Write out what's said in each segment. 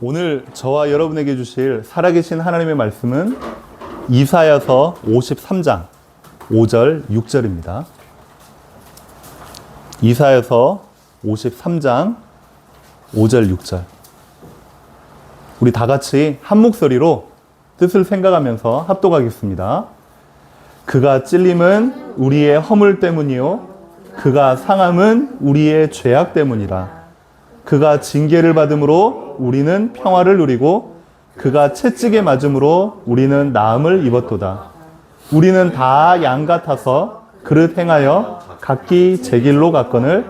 오늘 저와 여러분에게 주실 살아계신 하나님의 말씀은 이사야서 53장 5절 6절입니다. 이사야서 53장 5절 6절. 우리 다 같이 한 목소리로 뜻을 생각하면서 합독하겠습니다. 그가 찔림은 우리의 허물 때문이요 그가 상함은 우리의 죄악 때문이라. 그가 징계를 받음으로 우리는 평화를 누리고 그가 채찍에 맞음으로 우리는 나음을 입었도다. 우리는 다 양 같아서 그릇 행하여 각기 제 길로 갔거늘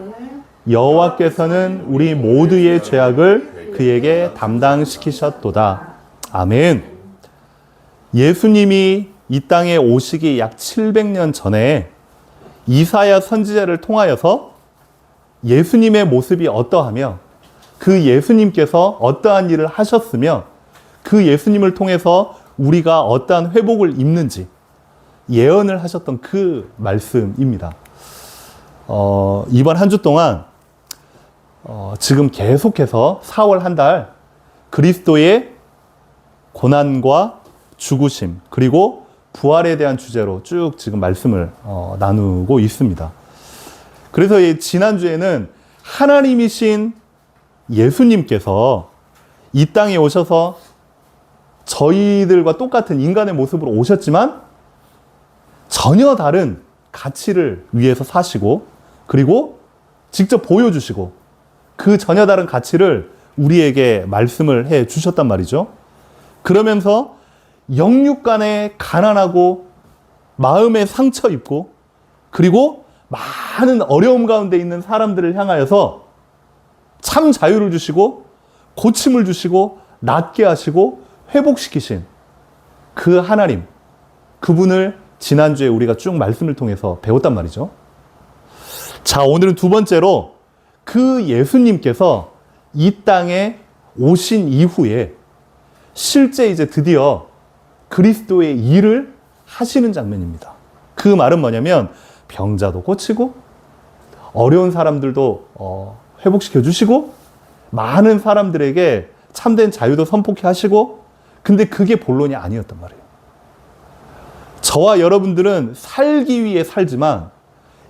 여호와께서는 우리 모두의 죄악을 그에게 담당시키셨도다. 아멘. 예수님이 이 땅에 오시기 약 700년 전에 이사야 선지자를 통하여서 예수님의 모습이 어떠하며 그 예수님께서 어떠한 일을 하셨으며 그 예수님을 통해서 우리가 어떠한 회복을 입는지 예언을 하셨던 그 말씀입니다. 이번 한 주 동안 지금 계속해서 4월 한 달 그리스도의 고난과 죽으심 그리고 부활에 대한 주제로 쭉 지금 말씀을 나누고 있습니다. 그래서 지난주에는 하나님이신 예수님께서 이 땅에 오셔서 저희들과 똑같은 인간의 모습으로 오셨지만 전혀 다른 가치를 위해서 사시고 그리고 직접 보여주시고 그 전혀 다른 가치를 우리에게 말씀을 해 주셨단 말이죠. 그러면서 영육 간에 가난하고 마음에 상처 입고 그리고 많은 어려움 가운데 있는 사람들을 향하여서 참 자유를 주시고 고침을 주시고 낫게 하시고 회복시키신 그 하나님, 그분을 지난주에 우리가 쭉 말씀을 통해서 배웠단 말이죠. 자, 오늘은 두 번째로 그 예수님께서 이 땅에 오신 이후에 실제 이제 드디어 그리스도의 일을 하시는 장면입니다. 그 말은 뭐냐면 병자도 고치고 어려운 사람들도 회복시켜 주시고 많은 사람들에게 참된 자유도 선포케 하시고 근데 그게 본론이 아니었단 말이에요. 저와 여러분들은 살기 위해 살지만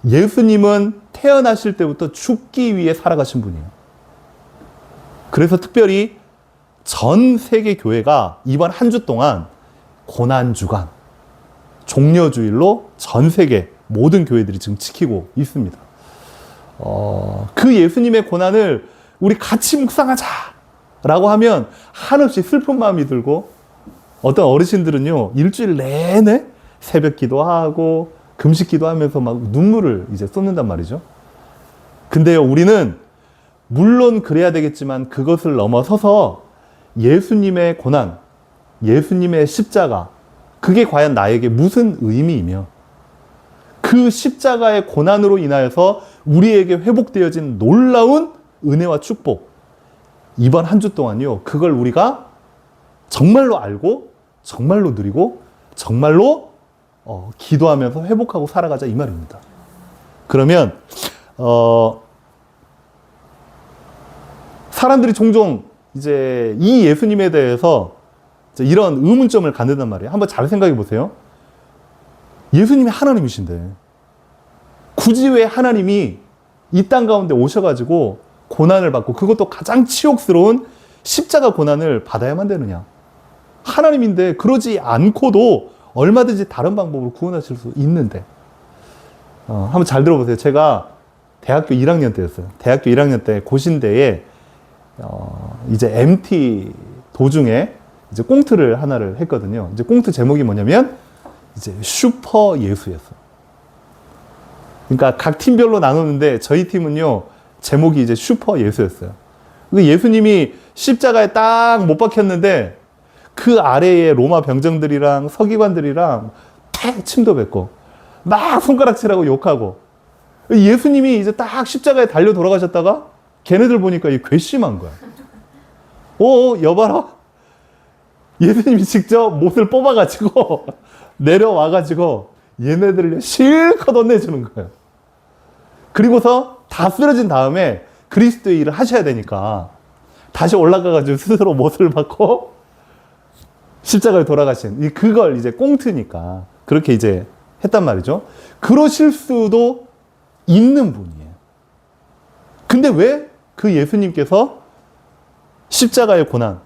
예수님은 태어나실 때부터 죽기 위해 살아가신 분이에요. 그래서 특별히 전 세계 교회가 이번 한 주 동안 고난주간, 종려주일로 전 세계 모든 교회들이 지금 지키고 있습니다. 그 예수님의 고난을 우리 같이 묵상하자 라고 하면 한없이 슬픈 마음이 들고 어떤 어르신들은요 일주일 내내 새벽 기도하고 금식 기도하면서 막 눈물을 이제 쏟는단 말이죠. 근데요 우리는 물론 그래야 되겠지만 그것을 넘어서서 예수님의 고난, 예수님의 십자가 그게 과연 나에게 무슨 의미이며 그 십자가의 고난으로 인하여서 우리에게 회복되어진 놀라운 은혜와 축복 이번 한 주 동안요 그걸 우리가 정말로 알고 정말로 누리고 정말로 기도하면서 회복하고 살아가자 이 말입니다. 그러면 사람들이 종종 이제 이 예수님에 대해서 이런 의문점을 갖는단 말이에요. 한번 잘 생각해 보세요. 예수님이 하나님이신데 굳이 왜 하나님이 이 땅 가운데 오셔가지고 고난을 받고 그것도 가장 치욕스러운 십자가 고난을 받아야만 되느냐. 하나님인데 그러지 않고도 얼마든지 다른 방법으로 구원하실 수 있는데 한번 잘 들어보세요. 제가 대학교 1학년 때였어요. 대학교 1학년 때 고신대에 이제 MT 도중에 이제 꽁트를 하나를 했거든요. 이제 꽁트 제목이 뭐냐면 이제 슈퍼 예수였어요. 그러니까 각 팀별로 나누는데 저희 팀은요 제목이 이제 슈퍼 예수였어요. 예수님이 십자가에 딱 못 박혔는데 그 아래에 로마 병정들이랑 서기관들이랑 다 침도 뱉고 막 손가락질하고 욕하고 예수님이 이제 딱 십자가에 달려 돌아가셨다가 걔네들 보니까 이 괘씸한 거야. 여봐라. 예수님이 직접 못을 뽑아가지고 내려와가지고 얘네들을 실컷 혼내주는 거예요. 그리고서 다 쓰러진 다음에 그리스도의 일을 하셔야 되니까 다시 올라가가지고 스스로 못을 받고 십자가에 돌아가신, 그걸 이제 꽁트니까 그렇게 이제 했단 말이죠. 그러실 수도 있는 분이에요. 근데 왜 그 예수님께서 십자가의 고난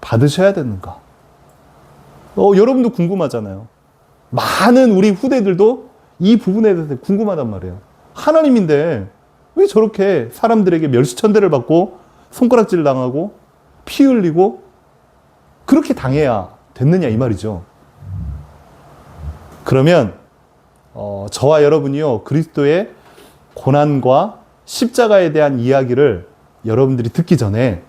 받으셔야 되는가? 여러분도 궁금하잖아요. 많은 우리 후대들도 이 부분에 대해서 궁금하단 말이에요. 하나님인데 왜 저렇게 사람들에게 멸시천대를 받고 손가락질 당하고 피 흘리고 그렇게 당해야 됐느냐 이 말이죠. 그러면 저와 여러분이요, 그리스도의 고난과 십자가에 대한 이야기를 여러분들이 듣기 전에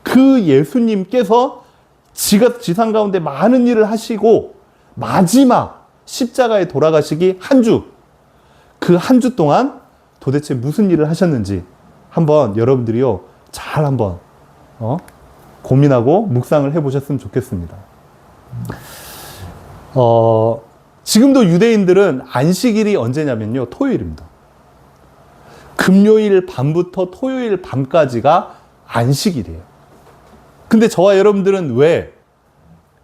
그 예수님께서 지상 가운데 많은 일을 하시고 마지막 십자가에 돌아가시기 한 주, 그 한 주 동안 도대체 무슨 일을 하셨는지 한번 여러분들이요, 잘 한번 고민하고 묵상을 해보셨으면 좋겠습니다. 지금도 유대인들은 안식일이 언제냐면요, 토요일입니다. 금요일 밤부터 토요일 밤까지가 안식일이에요. 근데 저와 여러분들은 왜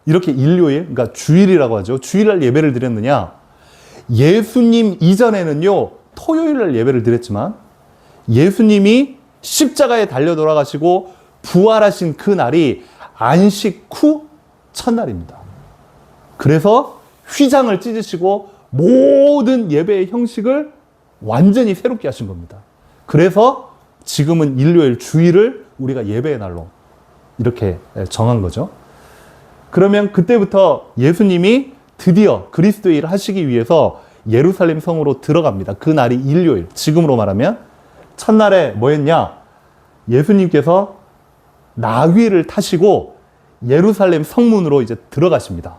이렇게 일요일, 그러니까 주일이라고 하죠, 주일날 예배를 드렸느냐? 예수님 이전에는요, 토요일날 예배를 드렸지만 예수님이 십자가에 달려 돌아가시고 부활하신 그 날이 안식 후 첫날입니다. 그래서 휘장을 찢으시고 모든 예배의 형식을 완전히 새롭게 하신 겁니다. 그래서 지금은 일요일 주일을 우리가 예배의 날로 이렇게 정한 거죠. 그러면 그때부터 예수님이 드디어 그리스도의 일을 하시기 위해서 예루살렘 성으로 들어갑니다. 그 날이 일요일, 지금으로 말하면 첫날에 뭐 했냐? 예수님께서 나귀를 타시고 예루살렘 성문으로 이제 들어가십니다.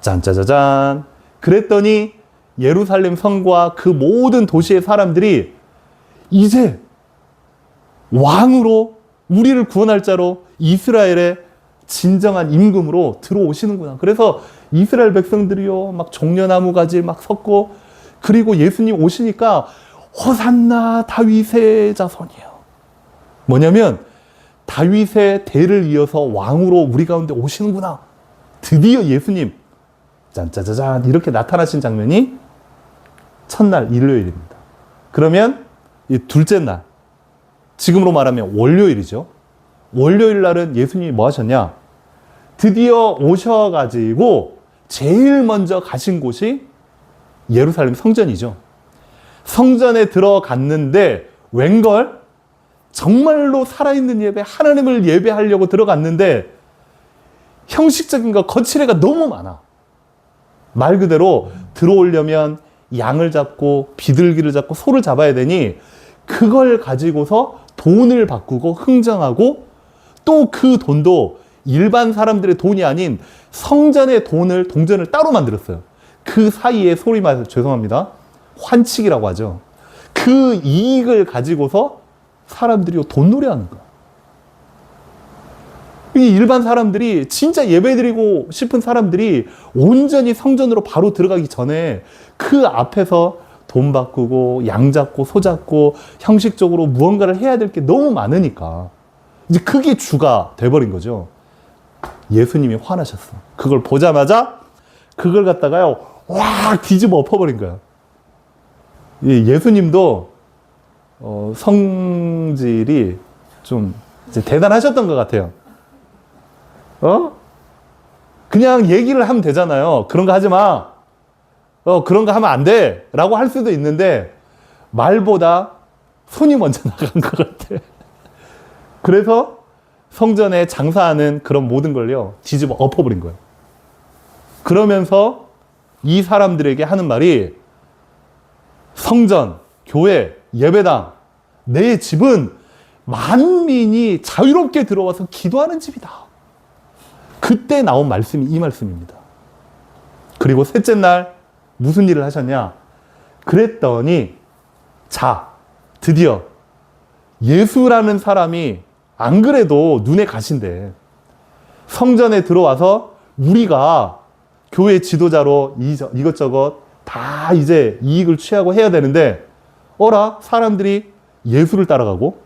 짠짜자잔. 그랬더니 예루살렘 성과 그 모든 도시의 사람들이 이제 왕으로, 우리를 구원할 자로, 이스라엘의 진정한 임금으로 들어오시는구나. 그래서 이스라엘 백성들이요, 막 종려나무 가지 막 섰고, 그리고 예수님 오시니까 호산나 다윗의 자손이요. 뭐냐면 다윗의 대를 이어서 왕으로 우리 가운데 오시는구나. 드디어 예수님 짠짜자잔 이렇게 나타나신 장면이 첫날 일요일입니다. 그러면 이 둘째 날, 지금으로 말하면 월요일이죠. 월요일 날은 예수님이 뭐 하셨냐? 드디어 오셔가지고 제일 먼저 가신 곳이 예루살렘 성전이죠. 성전에 들어갔는데 웬걸? 정말로 살아있는 예배, 하나님을 예배하려고 들어갔는데 형식적인 거, 거칠애가 너무 많아. 말 그대로 들어오려면 양을 잡고 비둘기를 잡고 소를 잡아야 되니 그걸 가지고서 돈을 바꾸고 흥정하고, 또 그 돈도 일반 사람들의 돈이 아닌 성전의 동전을 따로 만들었어요. 그 사이에 소리 말해서 죄송합니다, 환칙이라고 하죠. 그 이익을 가지고서 사람들이 돈놀이 하는 거야. 이 일반 사람들이, 진짜 예배드리고 싶은 사람들이 온전히 성전으로 바로 들어가기 전에 그 앞에서 돈 바꾸고 양 잡고 소 잡고 형식적으로 무언가를 해야 될 게 너무 많으니까 이제 그게 주가 돼버린 거죠. 예수님이 화나셨어. 그걸 보자마자 그걸 갖다가요, 확 뒤집어 엎어버린 거야. 예수님도 성질이 좀 이제 대단하셨던 것 같아요. 그냥 얘기를 하면 되잖아요. 그런 거 하지 마. 그런 거 하면 안 돼. 라고 할 수도 있는데, 말보다 손이 먼저 나간 것 같아. 그래서 성전에 장사하는 그런 모든 걸요, 뒤집어 엎어버린 거예요. 그러면서 이 사람들에게 하는 말이, 성전, 교회, 예배당, 내 집은 만민이 자유롭게 들어와서 기도하는 집이다. 그때 나온 말씀이 이 말씀입니다. 그리고 셋째 날 무슨 일을 하셨냐? 그랬더니 드디어 예수라는 사람이 안 그래도 눈에 가신대. 성전에 들어와서 우리가 교회 지도자로 이것저것 다 이제 이익을 취하고 해야 되는데, 사람들이 예수를 따라가고,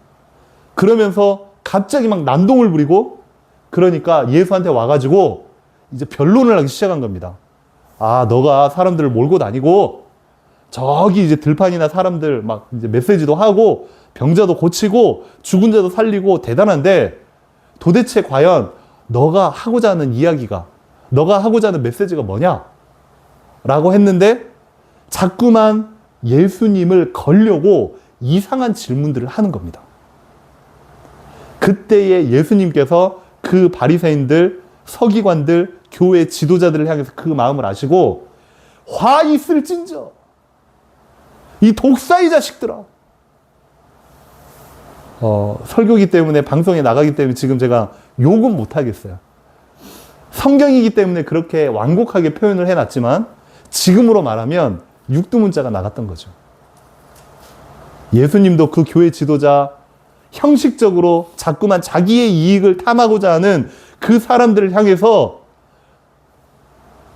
그러면서 갑자기 막 난동을 부리고 그러니까 예수한테 와가지고 이제 변론을 하기 시작한 겁니다. 아, 너가 사람들을 몰고 다니고 저기 이제 들판이나 사람들 막 이제 메시지도 하고 병자도 고치고 죽은 자도 살리고 대단한데 도대체 과연 너가 하고자 하는 이야기가, 너가 하고자 하는 메시지가 뭐냐? 라고 했는데 자꾸만 예수님을 걸려고 이상한 질문들을 하는 겁니다. 그때에 예수님께서 그 바리새인들, 서기관들, 교회 지도자들을 향해서 그 마음을 아시고 화 있을진저 이 독사의 자식들아. 설교기 때문에 방송에 나가기 때문에 지금 제가 욕은 못 하겠어요. 성경이기 때문에 그렇게 완곡하게 표현을 해놨지만 지금으로 말하면 육두문자가 나갔던 거죠. 예수님도 그 교회 지도자 형식적으로 자꾸만 자기의 이익을 탐하고자 하는 그 사람들을 향해서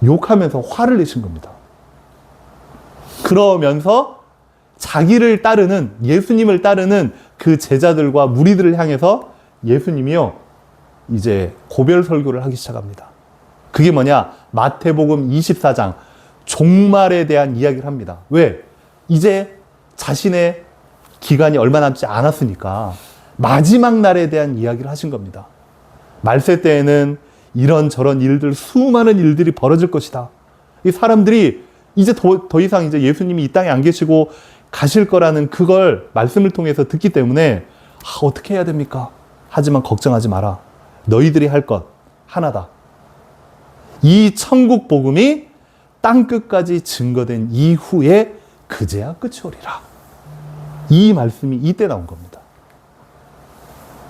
욕하면서 화를 내신 겁니다. 그러면서 자기를 따르는, 예수님을 따르는 그 제자들과 무리들을 향해서 예수님이요, 이제 고별 설교를 하기 시작합니다. 그게 뭐냐? 마태복음 24장, 종말에 대한 이야기를 합니다. 왜? 이제 자신의 기간이 얼마 남지 않았으니까 마지막 날에 대한 이야기를 하신 겁니다. 말세 때에는 이런저런 일들, 수많은 일들이 벌어질 것이다. 이 사람들이 이제 더 이상 이제 예수님이 이 땅에 안 계시고 가실 거라는 그걸 말씀을 통해서 듣기 때문에 어떻게 해야 됩니까? 하지만 걱정하지 마라. 너희들이 할 것 하나다. 이 천국 복음이 땅끝까지 증거된 이후에 그제야 끝이 오리라. 이 말씀이 이때 나온 겁니다.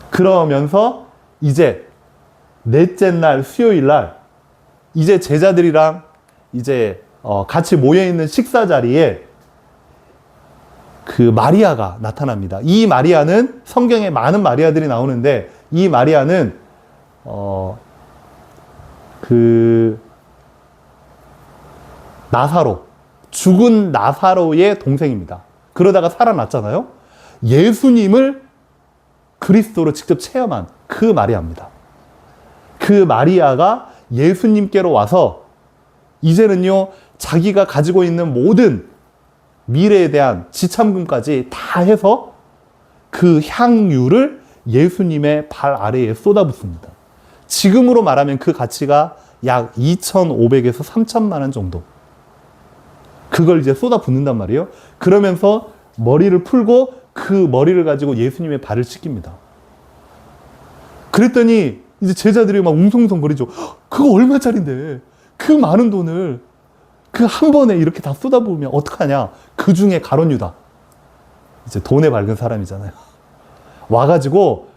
그러면서 이제 넷째 날 수요일 날 이제 제자들이랑 이제 같이 모여있는 식사 자리에 그 마리아가 나타납니다. 이 마리아는 성경에 많은 마리아들이 나오는데 이 마리아는 그 나사로, 죽은 나사로의 동생입니다. 그러다가 살아났잖아요. 예수님을 그리스도로 직접 체험한 그 마리아입니다. 그 마리아가 예수님께로 와서 이제는요, 자기가 가지고 있는 모든 미래에 대한 지참금까지 다 해서 그 향유를 예수님의 발 아래에 쏟아붓습니다. 지금으로 말하면 그 가치가 약 2,500에서 3,000만 원 정도. 그걸 이제 쏟아붓는단 말이에요. 그러면서 머리를 풀고 그 머리를 가지고 예수님의 발을 씻깁니다. 그랬더니 이제 제자들이 막 웅성웅성거리죠. 그거 얼마짜린데 그 많은 돈을 그 한 번에 이렇게 다 쏟아부으면 어떡하냐. 그 중에 가룟 유다, 이제 돈에 밝은 사람이잖아요. 와가지고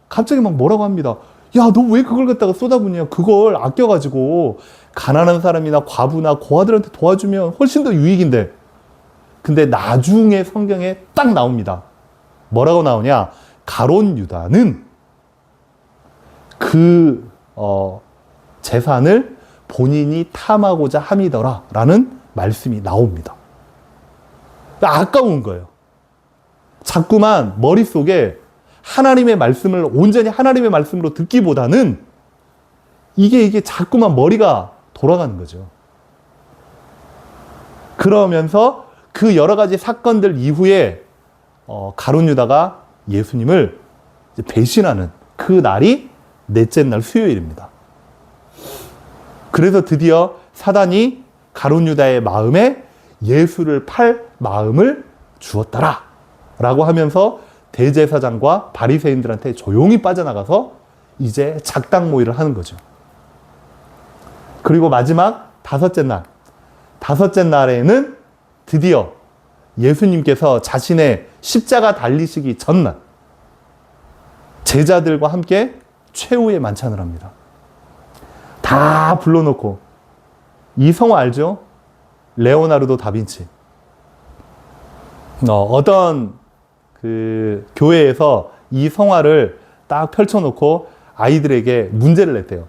갑자기 막 뭐라고 합니다. 야, 너 왜 그걸 갖다가 쏟아붓냐. 그걸 아껴가지고 가난한 사람이나 과부나 고아들한테 도와주면 훨씬 더 유익인데. 근데 나중에 성경에 딱 나옵니다. 뭐라고 나오냐. 가룟 유다는 그 재산을 본인이 탐하고자 함이더라 라는 말씀이 나옵니다. 아까운 거예요. 자꾸만 머릿속에 하나님의 말씀을 온전히 하나님의 말씀으로 듣기보다는 이게 자꾸만 머리가 돌아가는 거죠. 그러면서 그 여러 가지 사건들 이후에 가룟 유다가 예수님을 이제 배신하는 그 날이 넷째 날 수요일입니다. 그래서 드디어 사단이 가룟 유다의 마음에 예수를 팔 마음을 주었더라 라고 하면서 대제사장과 바리새인들한테 조용히 빠져나가서 이제 작당 모의를 하는 거죠. 그리고 마지막 다섯째 날에는 드디어 예수님께서 자신의 십자가 달리시기 전날 제자들과 함께 최후의 만찬을 합니다. 다 불러놓고, 이 성화 알죠? 레오나르도 다빈치. 어떤 그 교회에서 이 성화를 딱 펼쳐놓고 아이들에게 문제를 냈대요.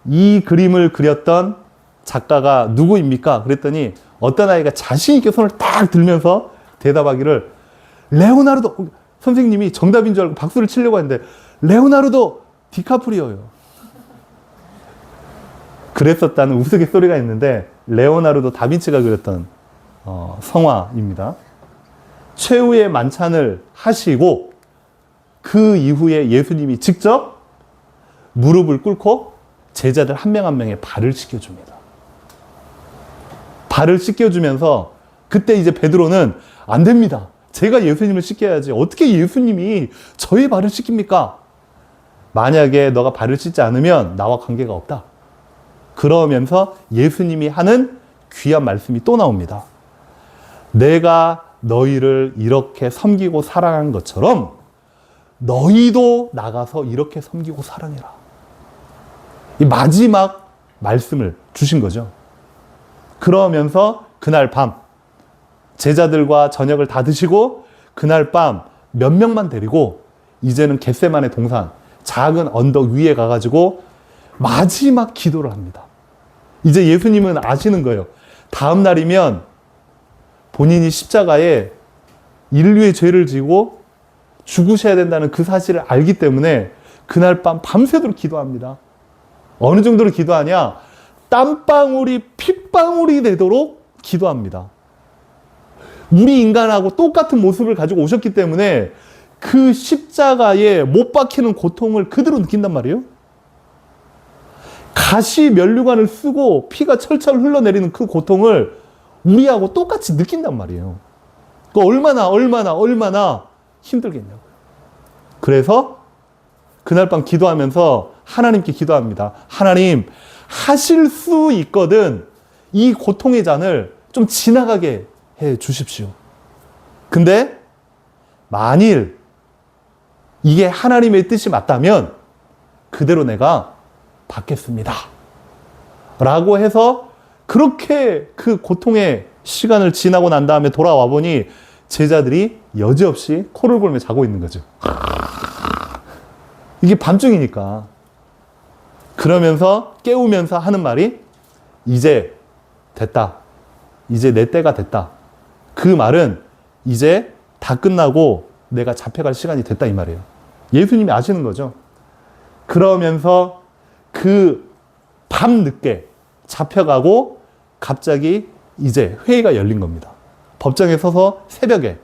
이 그림을 그렸던 작가가 누구입니까? 그랬더니 어떤 아이가 자신 있게 손을 딱 들면서 대답하기를, 레오나르도, 선생님이 정답인 줄 알고 박수를 치려고 했는데 레오나르도 디카프리오요. 그랬었다는 우스갯소리가 있는데 레오나르도 다빈치가 그렸던 성화입니다. 최후의 만찬을 하시고 그 이후에 예수님이 직접 무릎을 꿇고 제자들 한 명 한 명의 발을 씻겨줍니다. 발을 씻겨주면서 그때 이제 베드로는 안 됩니다. 제가 예수님을 씻겨야지. 어떻게 예수님이 저의 발을 씻깁니까? 만약에 너가 발을 씻지 않으면 나와 관계가 없다. 그러면서 예수님이 하는 귀한 말씀이 또 나옵니다. 내가 너희를 이렇게 섬기고 사랑한 것처럼 너희도 나가서 이렇게 섬기고 사랑해라. 이 마지막 말씀을 주신 거죠. 그러면서 그날 밤 제자들과 저녁을 다 드시고 그날 밤 몇 명만 데리고 이제는 겟세마네 동산 작은 언덕 위에 가가지고 마지막 기도를 합니다. 이제 예수님은 아시는 거예요. 다음 날이면 본인이 십자가에 인류의 죄를 지고 죽으셔야 된다는 그 사실을 알기 때문에 그날 밤 밤새도록 기도합니다. 어느 정도로 기도하냐? 땀방울이 핏방울이 되도록 기도합니다. 우리 인간하고 똑같은 모습을 가지고 오셨기 때문에 그 십자가에 못 박히는 고통을 그대로 느낀단 말이에요. 가시 면류관을 쓰고 피가 철철 흘러내리는 그 고통을 우리하고 똑같이 느낀단 말이에요. 그 얼마나 힘들겠냐고요. 그래서 그날 밤 기도하면서 하나님께 기도합니다. 하나님, 하실 수 있거든 이 고통의 잔을 좀 지나가게 해 주십시오. 근데 만일 이게 하나님의 뜻이 맞다면 그대로 내가 받겠습니다. 라고 해서 그렇게 그 고통의 시간을 지나고 난 다음에 돌아와 보니 제자들이 여지없이 코를 골며 자고 있는 거죠. 이게 밤중이니까. 그러면서 깨우면서 하는 말이 이제 됐다. 이제 내 때가 됐다. 그 말은 이제 다 끝나고 내가 잡혀갈 시간이 됐다 이 말이에요. 예수님이 아시는 거죠. 그러면서 그 밤늦게 잡혀가고 갑자기 이제 회의가 열린 겁니다. 법정에 서서 새벽에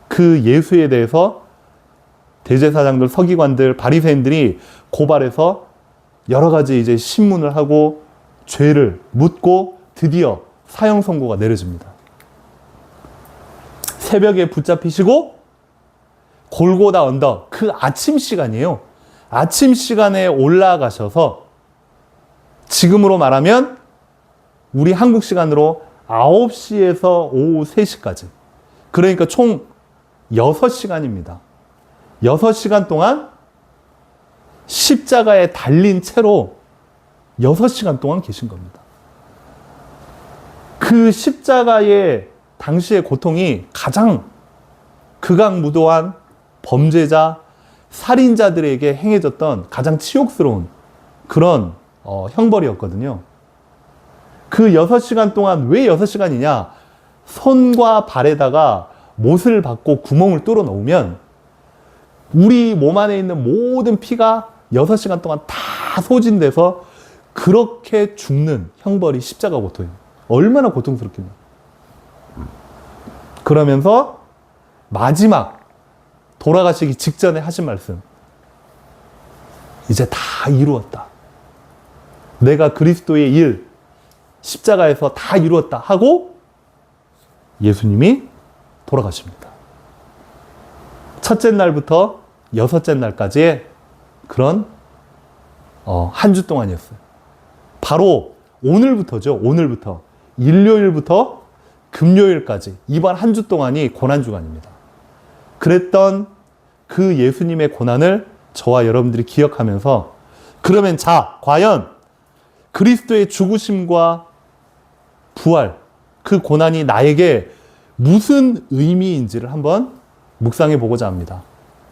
그 예수에 대해서 대제사장들, 서기관들, 바리새인들이 고발해서 여러 가지 이제 신문을 하고 죄를 묻고 드디어 사형 선고가 내려집니다. 새벽에 붙잡히시고 골고다 언덕, 그 아침 시간이에요. 아침 시간에 올라가셔서 지금으로 말하면 우리 한국 시간으로 9시에서 오후 3시까지. 그러니까 총 6시간입니다. 6시간 동안 십자가에 달린 채로 6시간 동안 계신 겁니다. 그 십자가의 당시의 고통이 가장 극악무도한 범죄자, 살인자들에게 행해졌던 가장 치욕스러운 그런 형벌이었거든요. 그 6시간 동안 왜 6시간이냐? 손과 발에다가 못을 박고 구멍을 뚫어 놓으면 우리 몸 안에 있는 모든 피가 6시간 동안 다 소진돼서 그렇게 죽는 형벌이 십자가 고통이에요. 얼마나 고통스럽겠냐. 그러면서 마지막 돌아가시기 직전에 하신 말씀. 이제 다 이루었다. 내가 그리스도의 일, 십자가에서 다 이루었다 하고 예수님이 돌아가십니다. 첫째 날부터 여섯째 날까지의 그런 한 주 동안이었어요. 바로 오늘부터죠. 오늘부터. 일요일부터 금요일까지 이번 한 주 동안이 고난주간입니다. 그랬던 그 예수님의 고난을 저와 여러분들이 기억하면서 그러면 자, 과연 그리스도의 죽으심과 부활, 그 고난이 나에게 무슨 의미인지를 한번 묵상해 보고자 합니다.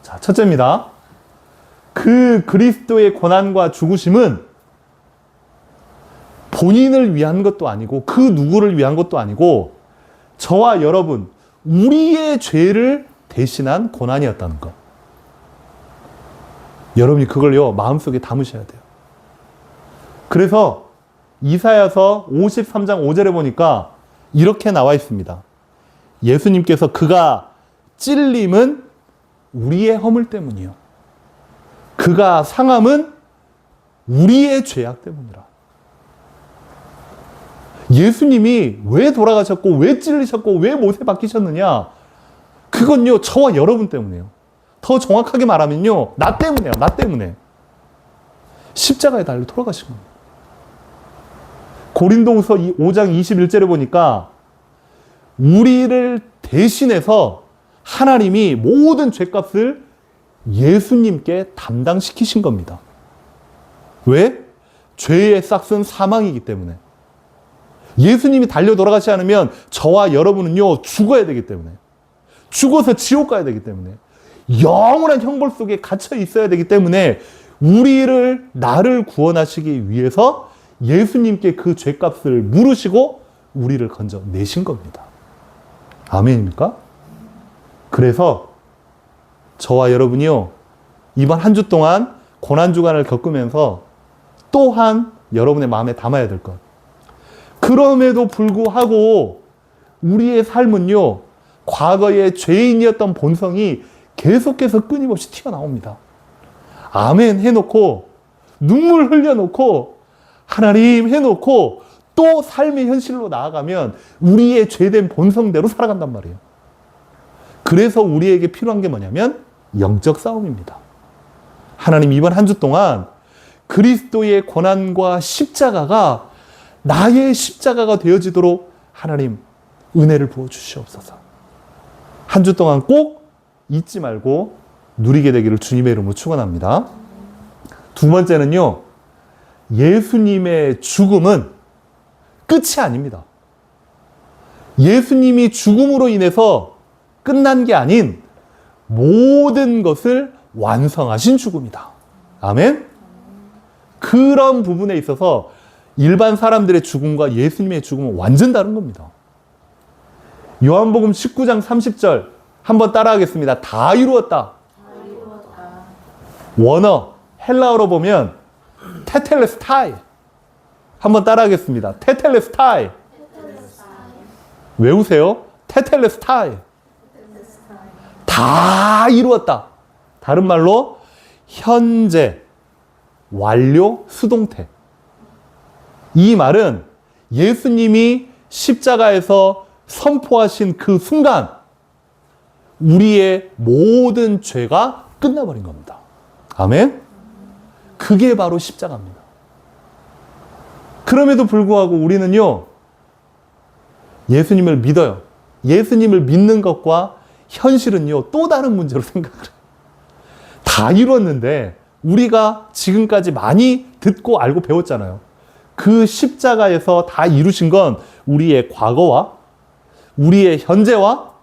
자, 첫째입니다. 그 그리스도의 고난과 죽으심은 본인을 위한 것도 아니고 그 누구를 위한 것도 아니고 저와 여러분, 우리의 죄를 대신한 고난이었다는 것. 여러분이 그걸요, 마음속에 담으셔야 돼요. 그래서 이사야서 53장 5절에 보니까 이렇게 나와 있습니다. 예수님께서 그가 찔림은 우리의 허물 때문이요. 그가 상함은 우리의 죄악 때문이라. 예수님이 왜 돌아가셨고, 왜 찔리셨고, 왜 못에 박히셨느냐? 그건요, 저와 여러분 때문이에요. 더 정확하게 말하면요, 나 때문이에요. 나 때문에. 십자가에 달려 돌아가신 겁니다. 고린도후서 5장 21절에 보니까 우리를 대신해서 하나님이 모든 죄값을 예수님께 담당시키신 겁니다. 왜? 죄의 싹은 사망이기 때문에. 예수님이 달려 돌아가지 않으면 저와 여러분은요, 죽어야 되기 때문에. 죽어서 지옥 가야 되기 때문에. 영원한 형벌 속에 갇혀 있어야 되기 때문에 나를 구원하시기 위해서 예수님께 그 죄값을 물으시고 우리를 건져내신 겁니다. 아멘입니까? 그래서 저와 여러분이요, 이번 한 주 동안 고난주간을 겪으면서 또한 여러분의 마음에 담아야 될 것. 그럼에도 불구하고 우리의 삶은요, 과거의 죄인이었던 본성이 계속해서 끊임없이 튀어나옵니다. 아멘 해놓고, 눈물 흘려놓고, 하나님 해놓고, 또 삶의 현실로 나아가면 우리의 죄된 본성대로 살아간단 말이에요. 그래서 우리에게 필요한 게 뭐냐면 영적 싸움입니다. 하나님, 이번 한 주 동안 그리스도의 고난과 십자가가 나의 십자가가 되어지도록 하나님 은혜를 부어주시옵소서. 한 주 동안 꼭 잊지 말고 누리게 되기를 주님의 이름으로 축원합니다. 두 번째는요, 예수님의 죽음은 끝이 아닙니다. 예수님이 죽음으로 인해서 끝난 게 아닌 모든 것을 완성하신 죽음이다. 아멘? 그런 부분에 있어서 일반 사람들의 죽음과 예수님의 죽음은 완전 다른 겁니다. 요한복음 19장 30절 한번 따라하겠습니다. 다 이루었다. 원어 헬라어로 보면 테텔레스타이. 한번 따라하겠습니다. 테텔레스타이. 외우세요. 테텔레스타이. 다 이루었다. 다른 말로 현재 완료 수동태. 이 말은 예수님이 십자가에서 선포하신 그 순간 우리의 모든 죄가 끝나버린 겁니다. 아멘? 그게 바로 십자가입니다. 그럼에도 불구하고 우리는요, 예수님을 믿어요. 예수님을 믿는 것과 현실은요, 또 다른 문제로 생각을 해요. 다 이루었는데 우리가 지금까지 많이 듣고 알고 배웠잖아요. 그 십자가에서 다 이루신 건 우리의 과거와 우리의 현재와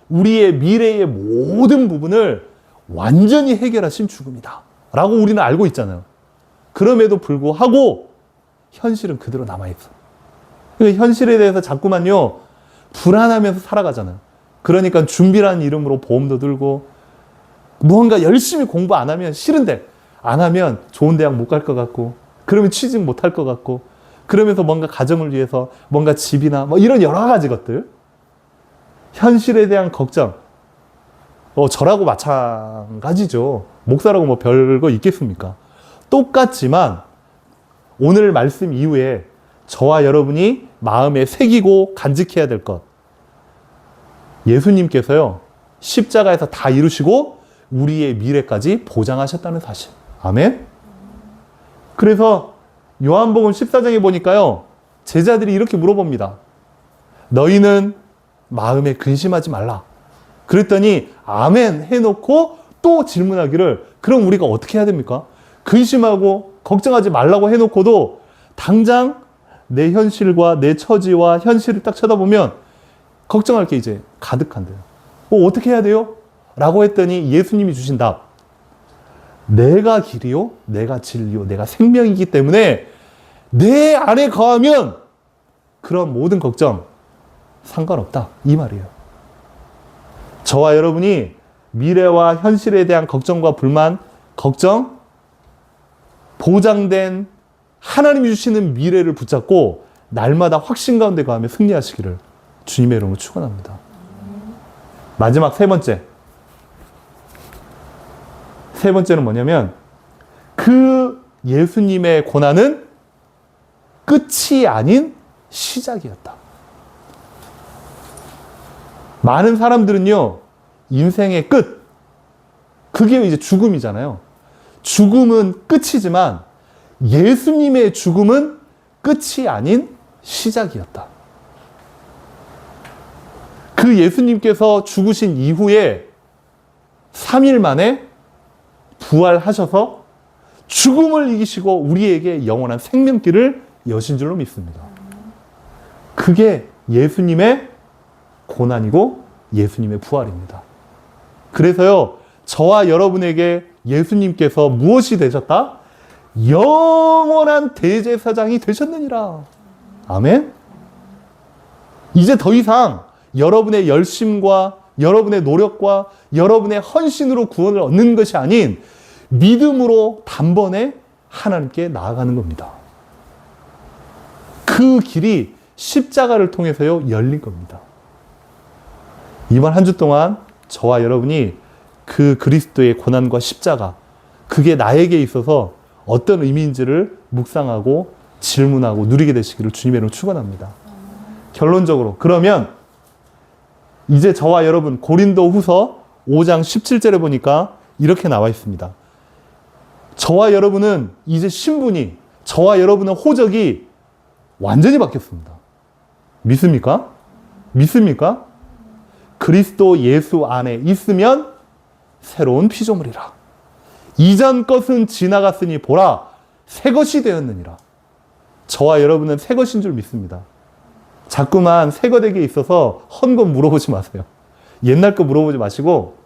우리의 미래의 모든 부분을 완전히 해결하신 죽음이다 라고 우리는 알고 있잖아요. 그럼에도 불구하고 현실은 그대로 남아있어. 그러니까 현실에 대해서 자꾸만요, 불안하면서 살아가잖아요. 그러니까 준비라는 이름으로 보험도 들고, 무언가 열심히 공부 안 하면 싫은데, 안 하면 좋은 대학 못 갈 것 같고, 그러면 취직 못 할 것 같고, 그러면서 뭔가 가정을 위해서 뭔가 집이나 뭐 이런 여러 가지 것들, 현실에 대한 걱정, 저라고 마찬가지죠. 목사라고 뭐 별거 있겠습니까? 똑같지만 오늘 말씀 이후에 저와 여러분이 마음에 새기고 간직해야 될 것, 예수님께서요, 십자가에서 다 이루시고 우리의 미래까지 보장하셨다는 사실. 아멘? 그래서 요한복음 14장에 보니까요, 제자들이 이렇게 물어봅니다. 너희는 마음에 근심하지 말라. 그랬더니 아멘 해놓고 또 질문하기를, 그럼 우리가 어떻게 해야 됩니까? 근심하고 걱정하지 말라고 해놓고도 당장 내 현실과 내 처지와 현실을 딱 쳐다보면 걱정할 게 이제 가득한데요. 어떻게 해야 돼요? 라고 했더니 예수님이 주신 답. 내가 길이요, 내가 진리요, 내가 생명이기 때문에 내 안에 거하면 그런 모든 걱정 상관없다. 이 말이에요. 저와 여러분이 미래와 현실에 대한 걱정과 불만, 걱정, 보장된 하나님이 주시는 미래를 붙잡고 날마다 확신 가운데 가며 승리하시기를 주님의 이름으로 축원합니다. 마지막 세 번째는 뭐냐면 그 예수님의 고난은 끝이 아닌 시작이었다. 많은 사람들은요, 인생의 끝, 그게 이제 죽음이잖아요. 죽음은 끝이지만 예수님의 죽음은 끝이 아닌 시작이었다. 그 예수님께서 죽으신 이후에 3일 만에 부활하셔서 죽음을 이기시고 우리에게 영원한 생명길을 여신 줄로 믿습니다. 그게 예수님의 고난이고 예수님의 부활입니다. 그래서요, 저와 여러분에게 예수님께서 무엇이 되셨다? 영원한 대제사장이 되셨느니라. 아멘? 이제 더 이상 여러분의 열심과 여러분의 노력과 여러분의 헌신으로 구원을 얻는 것이 아닌 믿음으로 단번에 하나님께 나아가는 겁니다. 그 길이 십자가를 통해서요, 열린 겁니다. 이번 한 주 동안 저와 여러분이 그 그리스도의 고난과 십자가, 그게 나에게 있어서 어떤 의미인지를 묵상하고 질문하고 누리게 되시기를 주님의 이름으로 축원합니다. 결론적으로 그러면 이제 저와 여러분 고린도 후서 5장 17절에 보니까 이렇게 나와 있습니다. 저와 여러분은 이제 신분이, 저와 여러분의 호적이 완전히 바뀌었습니다. 믿습니까? 믿습니까? 그리스도 예수 안에 있으면 새로운 피조물이라. 이전 것은 지나갔으니 보라, 새 것이 되었느니라. 저와 여러분은 새 것인 줄 믿습니다. 자꾸만 새 것에게 있어서 헌 것 물어보지 마세요. 옛날 거 물어보지 마시고,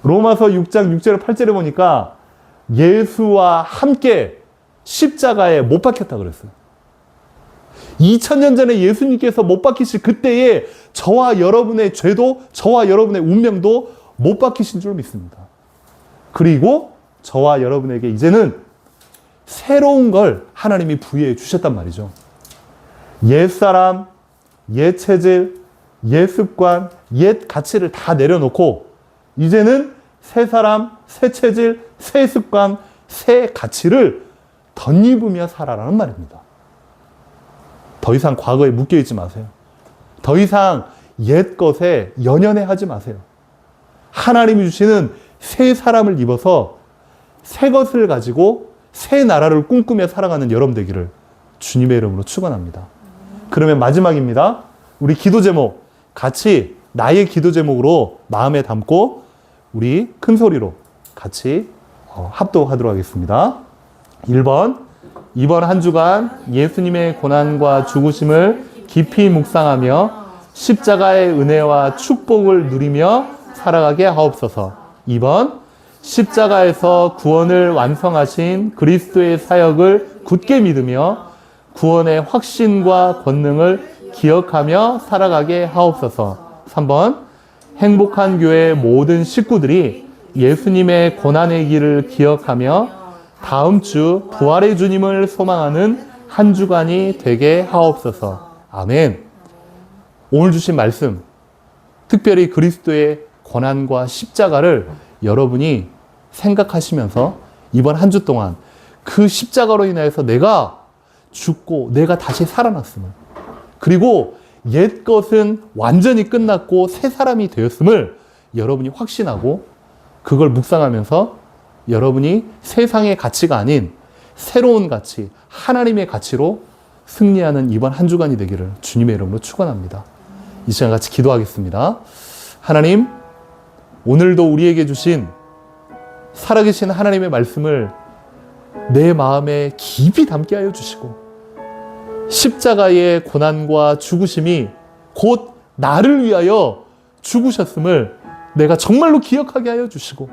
로마서 6장 6절 8절에 보니까 예수와 함께 십자가에 못 박혔다 그랬어요. 2000년 전에 예수님께서 못 박히실 그때에 저와 여러분의 죄도, 저와 여러분의 운명도 못 박히신 줄 믿습니다. 그리고 저와 여러분에게 이제는 새로운 걸 하나님이 부여해 주셨단 말이죠. 옛사람, 옛 체질, 옛 습관, 옛 가치를 다 내려놓고 이제는 새 사람, 새 체질, 새 습관, 새 가치를 덧입으며 살아라는 말입니다. 더 이상 과거에 묶여있지 마세요. 더 이상 옛 것에 연연해하지 마세요. 하나님이 주시는 새 사람을 입어서 새 것을 가지고 새 나라를 꿈꾸며 살아가는 여러분 되기를 주님의 이름으로 축원합니다. 그러면 마지막입니다. 우리 기도 제목 같이 나의 기도 제목으로 마음에 담고 우리 큰 소리로 같이 합독하도록 하겠습니다. 1번, 이번 한 주간 예수님의 고난과 죽으심을 깊이 묵상하며 십자가의 은혜와 축복을 누리며 살아가게 하옵소서. 2번, 십자가에서 구원을 완성하신 그리스도의 사역을 굳게 믿으며 구원의 확신과 권능을 기억하며 살아가게 하옵소서. 3번, 행복한 교회 모든 식구들이 예수님의 고난의 길을 기억하며 다음 주 부활의 주님을 소망하는 한 주간이 되게 하옵소서. 아멘. 오늘 주신 말씀, 특별히 그리스도의 고난과 십자가를 여러분이 생각하시면서 이번 한 주 동안 그 십자가로 인해서 내가 죽고 내가 다시 살아났음을, 그리고 옛 것은 완전히 끝났고 새 사람이 되었음을 여러분이 확신하고 그걸 묵상하면서 여러분이 세상의 가치가 아닌 새로운 가치, 하나님의 가치로 승리하는 이번 한 주간이 되기를 주님의 이름으로 축원합니다. 이 시간 같이 기도하겠습니다. 하나님, 오늘도 우리에게 주신 살아계신 하나님의 말씀을 내 마음에 깊이 담게 하여 주시고 십자가의 고난과 죽으심이 곧 나를 위하여 죽으셨음을 내가 정말로 기억하게 하여 주시고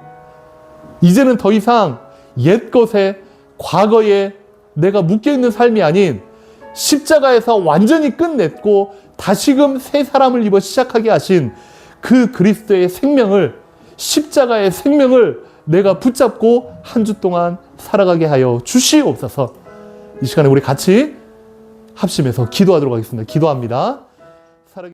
이제는 더 이상 옛것에 과거에 내가 묶여있는 삶이 아닌 십자가에서 완전히 끝냈고 다시금 새 사람을 입어 시작하게 하신 그 그리스도의 생명을, 십자가의 생명을 내가 붙잡고 한 주 동안 살아가게 하여 주시옵소서. 이 시간에 우리 같이 합심해서 기도하도록 하겠습니다. 기도합니다.